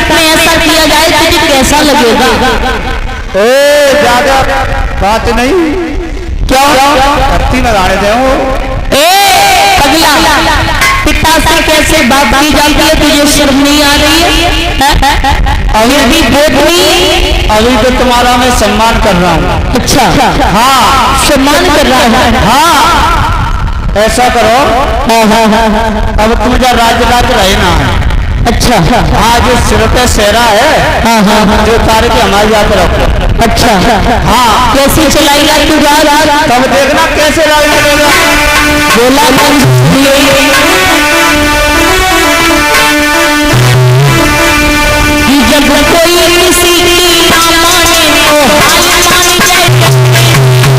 रात में ऐसा किया जाए तुझे कैसा लगेगा? ज्यादा बात नहीं, क्या पत्ती न गाने दे पगला, पिता से कैसे बात की जाती है, तुझे शर्म नहीं आ रही है? अभी अभी तो तुम्हारा मैं सम्मान कर रहा हूँ। अच्छा, हाँ सम्मान कर रहा है। हाँ ऐसा करो, अब तुम जा राज्य रहे ना। अच्छा, हाँ जो सिर पे सेहरा है जो तारे की हमारी याद रखो। अच्छा, हाँ कैसे चलाएगा तू राज? तब देखना कैसे लगेगा। बोला जब कोई किसी की ना माने तो हाल मान जाए।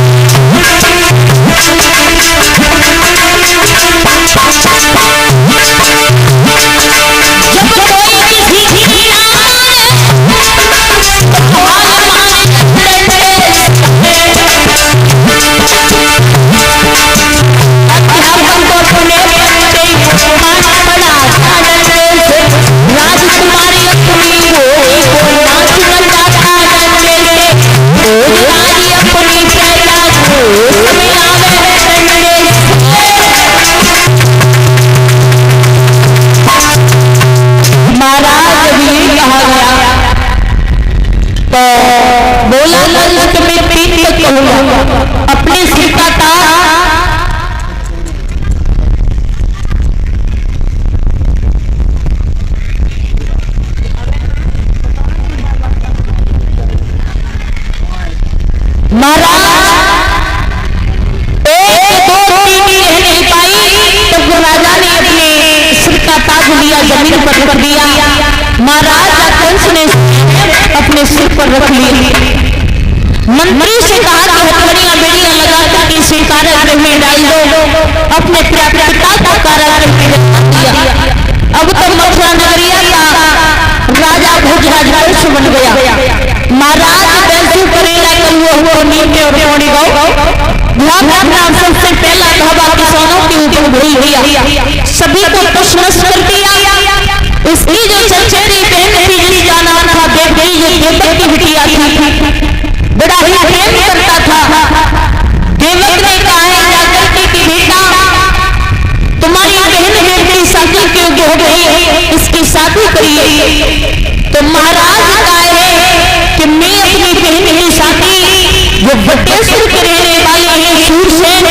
अपने सिर का ताज महाराज एक दो तीन रह नहीं पाई तब राजा ने अपने सिर का ताज लिया, जमीन पर रख दिया। महाराज कंस ने अपने सिर पर रख लिया। मंत्री से कहा कि हथकड़ियां बेड़ियां लगा करके इसे कारागृह में डाल दो। अपने पिता को कारागृह में डाल दिया। अब तो मथुरा नगरिया का राजा भोजराज बन गया। महाराज बैसु करेला कलुआ हुआ नीचे और पौड़ी गौ नाम सबसे पहला धावा किसानों के ऊपर भूल दिया, सभी को तशनस कर दिया। इसकी जो चचेरी बहन थी जिसका नाम था देवकी, जो देवक की बिटिया थी, बड़ा ही प्रेम करता था। देवक ने कहा है जाकर कि बेटा तुम्हारी बहन मेरी शादी क्यों हो गई, इसकी शादी करिए। तो महाराज कहा है कि मैं अपनी बहन की शादी जो बटेश्वर के रहने वाले हैं शूरसेन,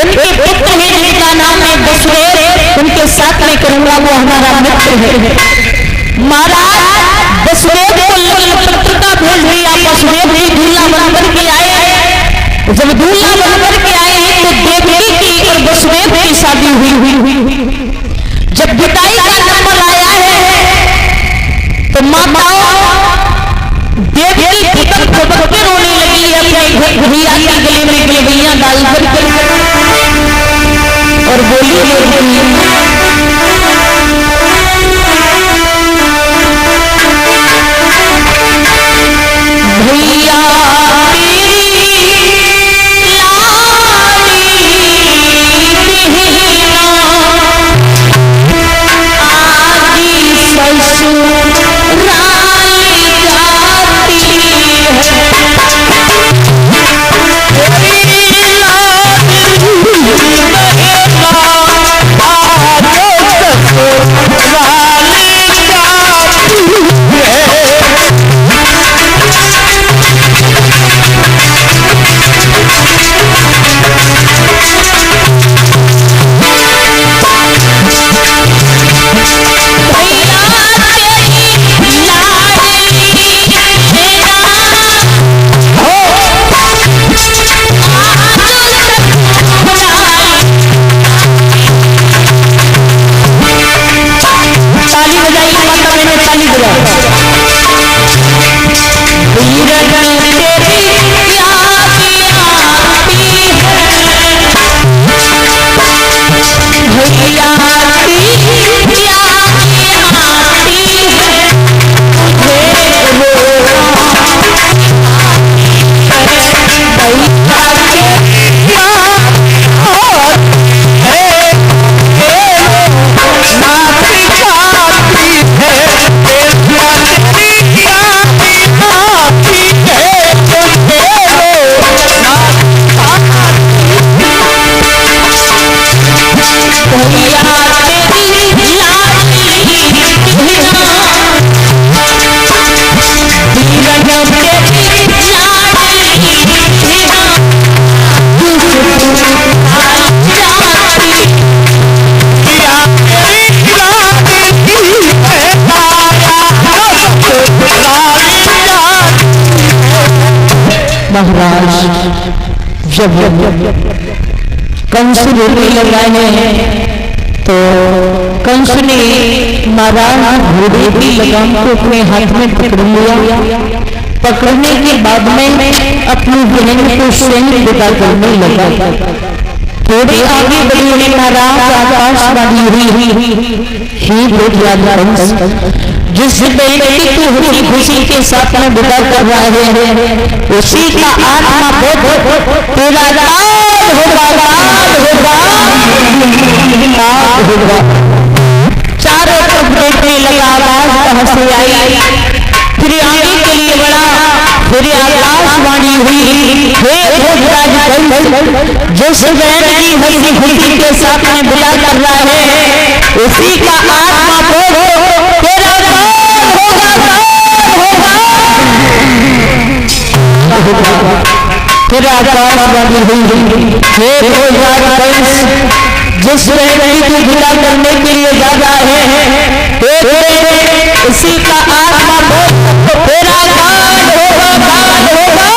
उनके पुत्र हैं जिनका नाम है वसुदेव, उनके साथ में करूंगा, वो हमारा मित्र है। महाराज वसुदेव को पत्रिका भेज दिया। वसुदेव जी दूल्हा बनकर के आए। जब दूल्हा बनकर के आए हैं तो देवकी की और वसुदेव की शादी हुई। जब विदाई का नंबर आया है तो माताओं देवकी पुत्र खबर के रोने लगी है, अपने भैया के गले में गलबैया डाल करके और बोली भैया तेरी लाली बहना आज महाराज जब कंस रोने लगाए तो कंस ने महाराज घोड़े की लगाम को अपने हाथ में पकड़ लिया। पकड़ने के बाद में अपनी बहन को स्वयं विदा करने लगा। थोड़ी आगे बढ़ी हुई महाराज आकाशवाणी हुई, हे भोजराज कंस, जिस बेटी को खुशी खुशी के साथ में विदा कर रहा है उसी का आत्मा बोध तेरा लाल होगा, लाल होगा। चारों तरफ देखने लगा, आवाज कहां से आई, फिर आगे के लिए बढ़ा, फिर आकाशवाणी हुई, हे भोजराज कंस, जिस बहन की हंसी खुशी के साथ में विदा कर रहा है उसी का आत्मा बोध तेरा फिर आकाशवाणी हुई, हे भोजराज कंस, जिस बहन को विदा करने के लिए जा रहा है उसी का आत्मा बोध तेरा काल होगा।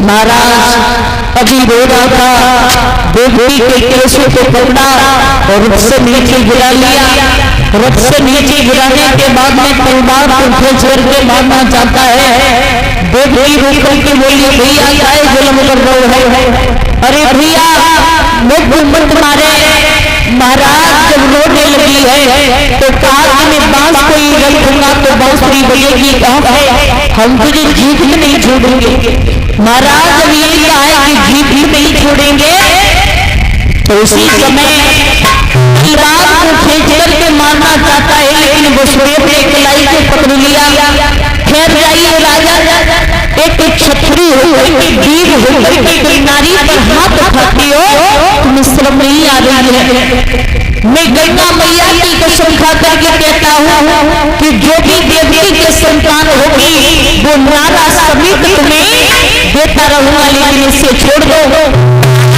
महाराज अभी रो रहा था, बेटी के केसों को पकड़ा और रथ से नीचे गिरा लिया। रथ से नीचे गिराने के बाद में तलवार को खींच करके मारना चाहता है। बेटी रोक करके बोली, भैया क्या जुल्म कर रहे हो? अरे भैया मुझको मत मारे। महाराज जब रोने लगी है तो कहा कि मैं बांस को ही रखूंगा तो बांसुरी बजेगी कहाँ पे, हम तुझे जीत में नहीं छोड़ेंगे। महाराज जब ये कहा है कि जीत भी नहीं छोड़ेंगे तो उसी समय तलवार को खींच करके मारना चाहता है, लेकिन वो स्वयं ने कलाई को पकड़ लिया। खैर जाइए राजा, एक क्षत्रिय होकर के वीर होकर के नारी पर हाथ उठाती हो, तुम्हें शर्म नहीं आ रही है? मैं गंगा मैया की कसम खा करके कहता हूँ कि जो भी देवती के संतान होगी वो नारा समेत तुम्हें देता रहूंगा, लेकिन इसे छोड़ दो।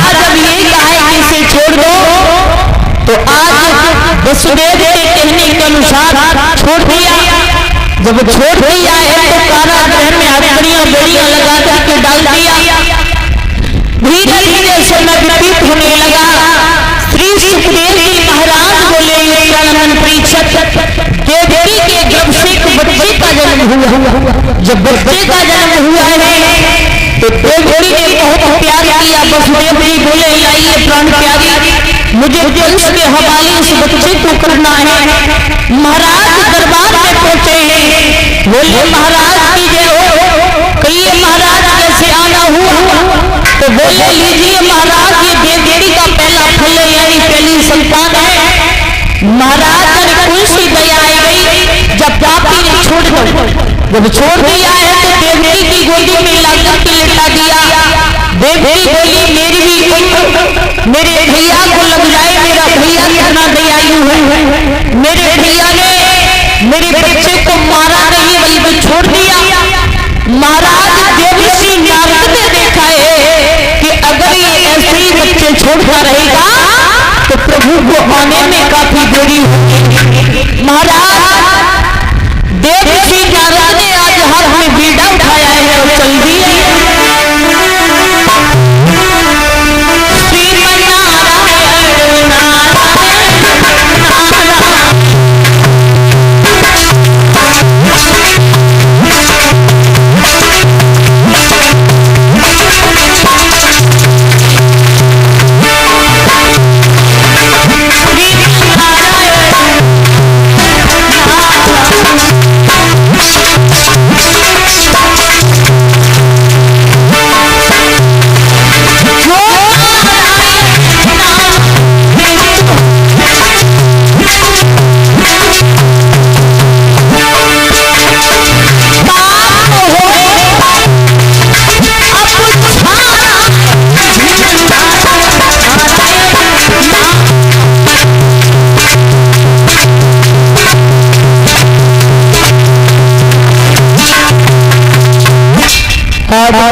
आज अब ये कहा है इसे छोड़ दो तो आज वसुदेव के कहने के अनुसार छोड़ दिया। जब छोड़ दिया है तो कारागृह में हथकड़ियां बेड़ियां लगा करके डाल दिया। धीरे धीरे समय व्यतीत होने लगा। श्री सुखदेव जी महाराज बोले, देवकी के गर्भ से एक बच्चे का जन्म हुआ। जब बच्चे का जन्म हुआ है तो देवकी ने बहुत प्यार किया। वसुदेव जी बोले, आइए प्राण प्यारी, मुझे कंस के हवाले इस बच्चे को करना है। महाराज दरबार में पहुंचे हैं, बोले महाराज की जय हो। कहिए महाराज कैसे आना हुआ? तो बोले, लीजिए महाराज ये देवकी का पहला फल है, यानी पहली संतान है। महाराज पर कोई सी दया आई गई, जब पापी ने छोड़ दो, जब छोड़ दिया है तो देवकी की गोदी में लाकर के लिटा दिया। देवकी बोली, मेरी भी कोई मेरे भैया को लग जाए, मेरा भैया कितना दयालु है। मेरे भैया ने मेरे बच्चे को मारा नहीं बल्कि छोड़ दिया। महाराज देवऋषि नारद ने देखा है कि अगर ये ऐसे ही बच्चे छोड़ता रहेगा तो प्रभु को आने में काफी देरी होगी। महाराज देवऋषि नारद ने आज हाथ में बीड़ा उठाया है और चल दिए।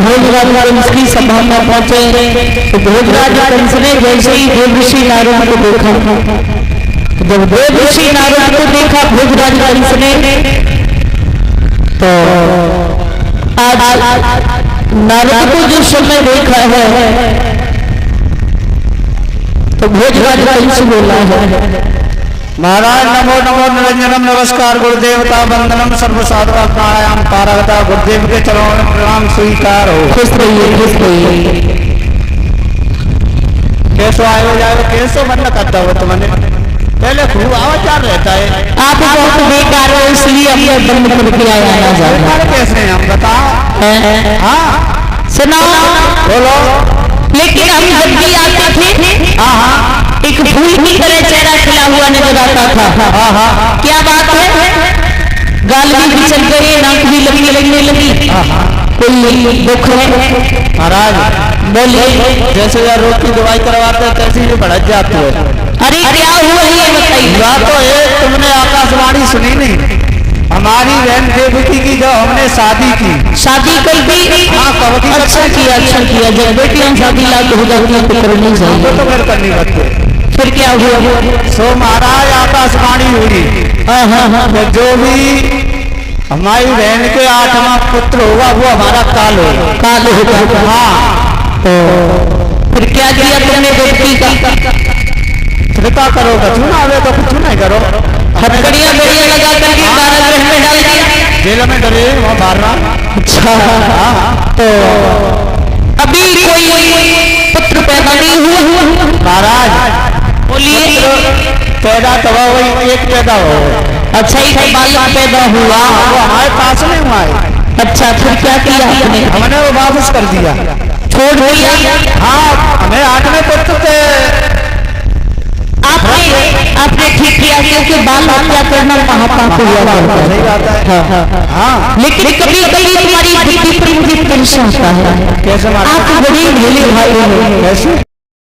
भोजराज कंस की सभा में पहुंचे तो भोजराज कंस ने जैसे ही देवऋषि नारद को देखा, जब देवऋषि नारद को देखा भोजराज कंस ने तो आज नारद को जो समय देखा है तो भोजराज कैसे बोला है। महाराज नमो नमो निरंजनम नमस्कार गुरुदेवता वंदनम सर्व साधवा प्राणायाम पारगता गुरुदेव के चरणों में प्रणाम स्वीकार हो। खुश रहिए खुश रहिए। कैसो आयो जाए कैसो मन करता हो तुमने पहले खूब आवाचार रहता है। आप बहुत बेकार हो इसलिए अपने बंद करके आया ना जाना। कैसे हम बताओ। हाँ सुनाओ बोलो। लेकिन हम जब भी आते थे हाँ एक फूल की तरह चेहरा खिला हुआ नजर आता था। हाँ क्या बात है, गाल भी बिछल गए, नाक भी लंबी लगने लगी, कोई दुख है। महाराज बोलिए। जैसे यार रोग की दवाई करवाते हैं तैसे ही बढ़ जाती है। अरे क्या हुआ ये बताइए। या तो एक तुमने आकाशवाणी सुनी नहीं, हमारी बहन देवकी की जो हमने शादी की। शादी कर दी। हाँ कब की। अच्छा किया अच्छा किया। जब बेटी हम शादी लायक हो जाती है तो करनी चाहिए। तो फिर करनी पड़ती। फिर क्या हुआ। सो महाराज आकाशवाणी हुई। तो जो भी हमारी बहन के 8वां पुत्र होगा वो हमारा काल होगा। काल होगा। हाँ तो फिर क्या किया तुमने बेटी का। कृपा करो कछु ना आवे तो कुछ नहीं करो। हथकड़ियां बढ़िया लगा करके कारागृह में डाल दिया। जेल में डरे वहाँ मारना। अच्छा तो अभी कोई पुत्र पैदा नहीं हुआ। महाराज बोलिए। पैदा तो वही एक पैदा हो। अच्छा ही बालक पैदा हुआ। वो हमारे पास नहीं हुआ है। अच्छा फिर क्या किया आपने। हमने वो वापस कर दिया, छोड़ दिया। हाँ हमें 8वें पुत्र थे। आपने ठीक किया क्योंकि बाल हत्या करना महापाप हुआ करता है। सही बात है। हाँ लेकिन कभी कभी तुम्हारी बुद्धि पर मुझे परेशान होता है। कैसे आप बड़े भोले भाई हो। कैसे